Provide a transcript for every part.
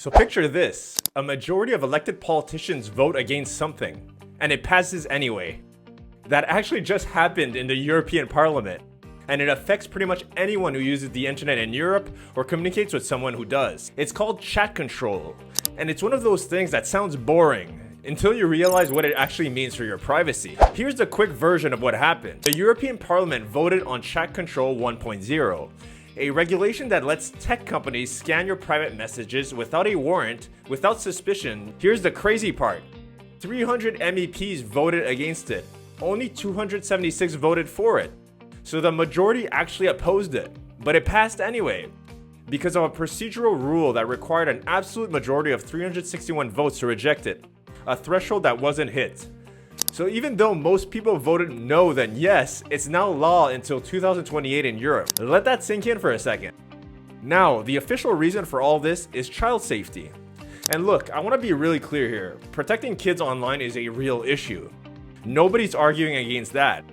So picture this, a majority of elected politicians vote against something, and it passes anyway. That actually just happened in the European Parliament, and it affects pretty much anyone who uses the internet in Europe or communicates with someone who does. It's called chat control, and it's one of those things that sounds boring until you realize what it actually means for your privacy. Here's the quick version of what happened. The European Parliament voted on Chat Control 1.0. A regulation that lets tech companies scan your private messages without a warrant, without suspicion. Here's the crazy part. 300 MEPs voted against it. Only 276 voted for it. So the majority actually opposed it. But it passed anyway, because of a procedural rule that required an absolute majority of 361 votes to reject it. A threshold that wasn't hit. So even though most people voted no, then yes, it's now law until 2028 in Europe. Let that sink in for a second. Now, the official reason for all this is child safety. And look, I want to be really clear here. Protecting kids online is a real issue. Nobody's arguing against that.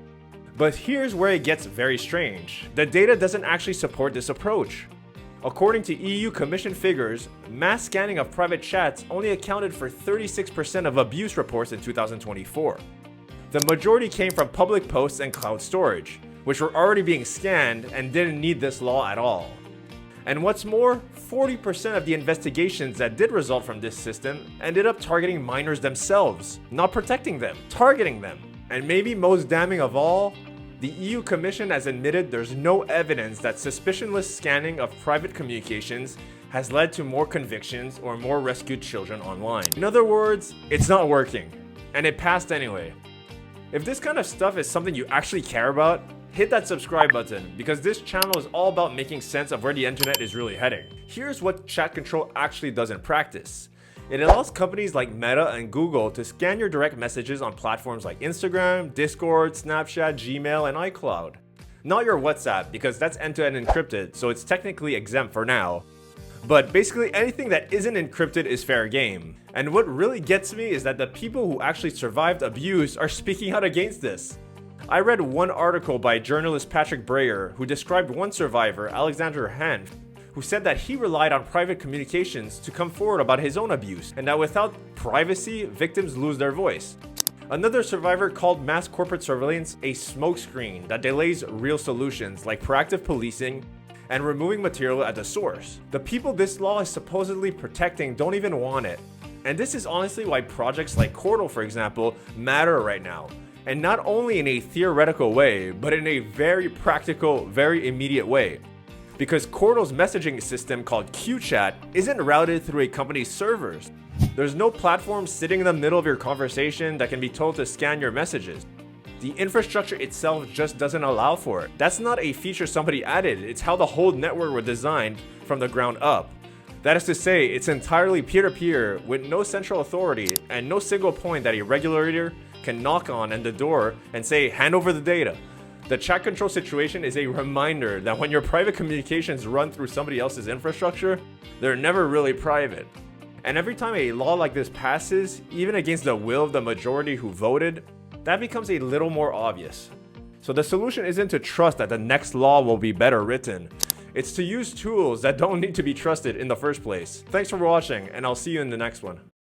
But here's where it gets very strange. The data doesn't actually support this approach. According to EU Commission figures, mass scanning of private chats only accounted for 36% of abuse reports in 2024. The majority came from public posts and cloud storage, which were already being scanned and didn't need this law at all. And what's more, 40% of the investigations that did result from this system ended up targeting minors themselves, not protecting them, targeting them. And maybe most damning of all, the EU Commission has admitted there's no evidence that suspicionless scanning of private communications has led to more convictions or more rescued children online. In other words, it's not working, and it passed anyway. If this kind of stuff is something you actually care about, hit that subscribe button, because this channel is all about making sense of where the internet is really heading. Here's what chat control actually does in practice. It allows companies like Meta and Google to scan your direct messages on platforms like Instagram, Discord, Snapchat, Gmail, and iCloud. Not your WhatsApp, because that's end-to-end encrypted, so it's technically exempt for now. But basically anything that isn't encrypted is fair game. And what really gets me is that the people who actually survived abuse are speaking out against this. I read one article by journalist Patrick Breyer who described one survivor, Alexander Hanf, who said that he relied on private communications to come forward about his own abuse, and that without privacy, victims lose their voice. Another survivor called mass corporate surveillance a smokescreen that delays real solutions like proactive policing and removing material at the source. The people this law is supposedly protecting don't even want it. And this is honestly why projects like Qortal, for example, matter right now. And not only in a theoretical way, but in a very practical, very immediate way. Because Qortal's messaging system called QChat isn't routed through a company's servers. There's no platform sitting in the middle of your conversation that can be told to scan your messages. The infrastructure itself just doesn't allow for it. That's not a feature somebody added, it's how the whole network was designed from the ground up. That is to say, it's entirely peer-to-peer with no central authority and no single point that a regulator can knock on the door and say, hand over the data. The chat control situation is a reminder that when your private communications run through somebody else's infrastructure, they're never really private. And every time a law like this passes, even against the will of the majority who voted, that becomes a little more obvious. So the solution isn't to trust that the next law will be better written. It's to use tools that don't need to be trusted in the first place. Thanks for watching, and I'll see you in the next one.